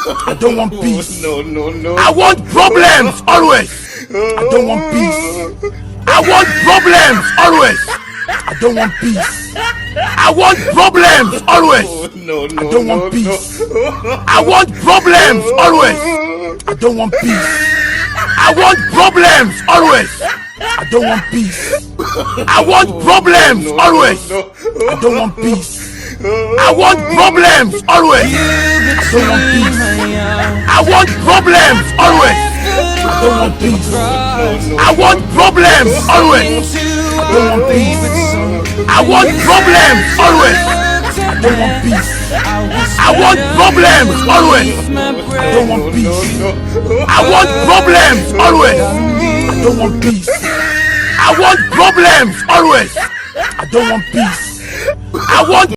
I don't want peace. No. I want problems always. I don't want peace. I want problems always. I don't want peace. I want problems always. I don't want peace. I want problems always. I don't want peace. I want problems always. I don't want peace. I want problems always. I don't want peace. I want problems always. I don't want peace. I want problems always. I don't want peace. I want problems always. I don't want peace. I want problems always. I don't want peace. I want problems always. I don't want peace. I want problems always. I don't want peace. I want problems always. I don't want peace. I want